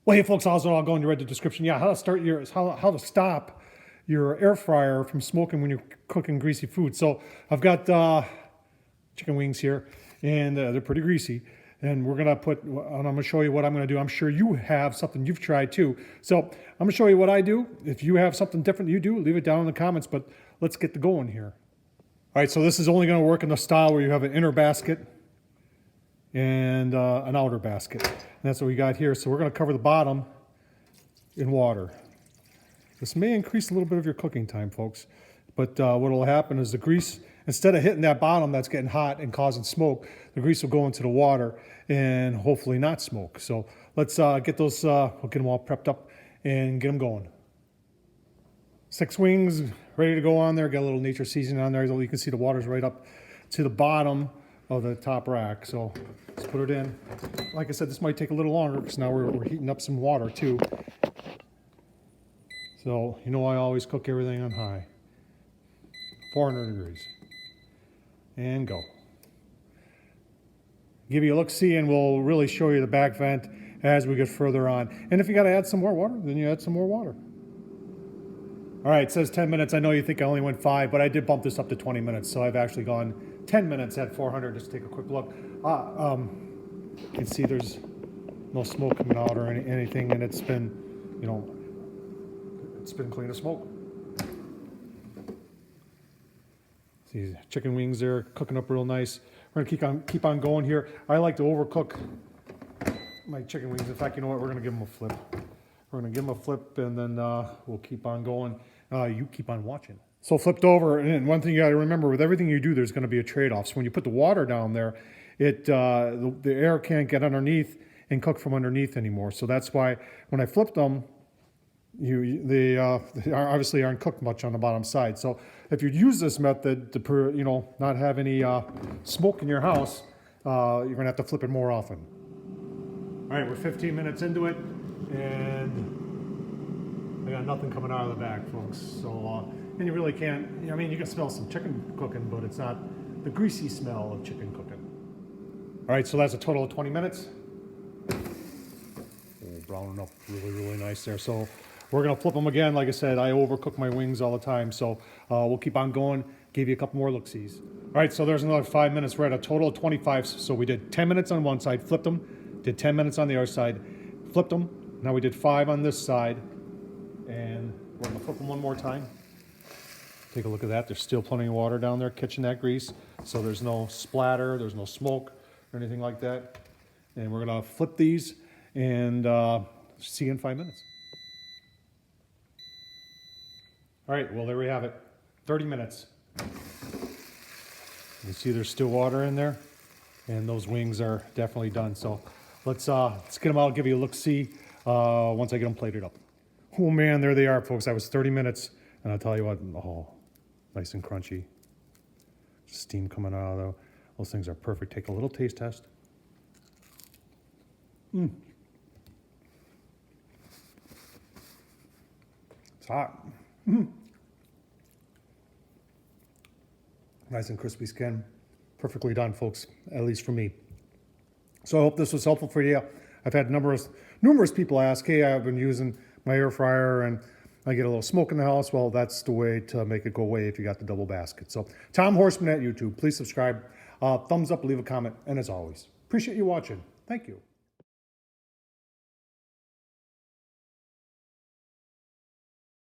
Well, hey folks, how's it all going? You read the description. Yeah, how to stop your air fryer from smoking when you're cooking greasy food. So I've got chicken wings here, and they're pretty greasy. And we're gonna and I'm gonna show you what I'm gonna do. I'm sure you have something you've tried too. So I'm gonna show you what I do. If you have something different you do, leave it down in the comments. But let's get going here. All right, so this is only gonna work in the style where you have an inner basket and an outer basket. And that's what we got here. So we're going to cover the bottom in water. This may increase a little bit of your cooking time, folks. But what will happen is the grease, instead of hitting that bottom that's getting hot and causing smoke, the grease will go into the water and hopefully not smoke. So let's get those, we'll get them all prepped up and get them going. 6 wings ready to go on there. Got a little nature seasoning on there. You can see the water's right up to the bottom of the top rack. So let's put it in. Like I said, this might take a little longer because now we're heating up some water too. So you know I always cook everything on high. 400 degrees. And go. Give you a look-see and we'll really show you the back vent as we get further on. And if you got to add some more water, then you add some more water. All right, it says 10 minutes. I know you think I only went 5, but I did bump this up to 20 minutes. So I've actually gone 10 minutes at 400. Just take a quick look. You can see there's no smoke coming out or anything, and it's been, you know, it's been clean of smoke. See, chicken wings there cooking up real nice. We're gonna keep on going here. I like to overcook my chicken wings. In fact, you know what? We're gonna give them a flip. We're gonna give them a flip, and then we'll keep on going. You keep on watching. So flipped over, and one thing you got to remember, with everything you do, there's going to be a trade-off. So when you put the water down there, the air can't get underneath and cook from underneath anymore. So that's why when I flipped them, they obviously aren't cooked much on the bottom side. So if you use this method to not have any smoke in your house, you're going to have to flip it more often. All right, we're 15 minutes into it, and I got nothing coming out of the back, folks. So, and you really can't, I mean, you can smell some chicken cooking, but it's not the greasy smell of chicken cooking. All right, so that's a total of 20 minutes. Oh, browning up really, really nice there. So we're gonna flip them again. Like I said, I overcook my wings all the time. So we'll keep on going, give you a couple more look-sees. All right, so there's another 5 minutes. We're at a total of 25. So we did 10 minutes on one side, flipped them, did 10 minutes on the other side, flipped them. Now we did 5 on this side. And we're gonna flip them one more time. Take a look at that. There's still plenty of water down there catching that grease. So there's no splatter, there's no smoke or anything like that. And we're gonna flip these and see you in 5 minutes. All right, well, there we have it. 30 minutes. You see there's still water in there, and those wings are definitely done. So let's get them out, give you a look-see once I get them plated up. Oh man, there they are, folks. That was 30 minutes, and I'll tell you what, oh, nice and crunchy. Steam coming out of those things are perfect. Take a little taste test. It's hot. Nice and crispy skin. Perfectly done, folks, at least for me. So I hope this was helpful for you. I've had numerous people ask, hey, I've been using my air fryer and I get a little smoke in the house. Well, that's the way to make it go away if you got the double basket. So Tom Horseman at YouTube, please subscribe, thumbs up, leave a comment, and as always, appreciate you watching. Thank you.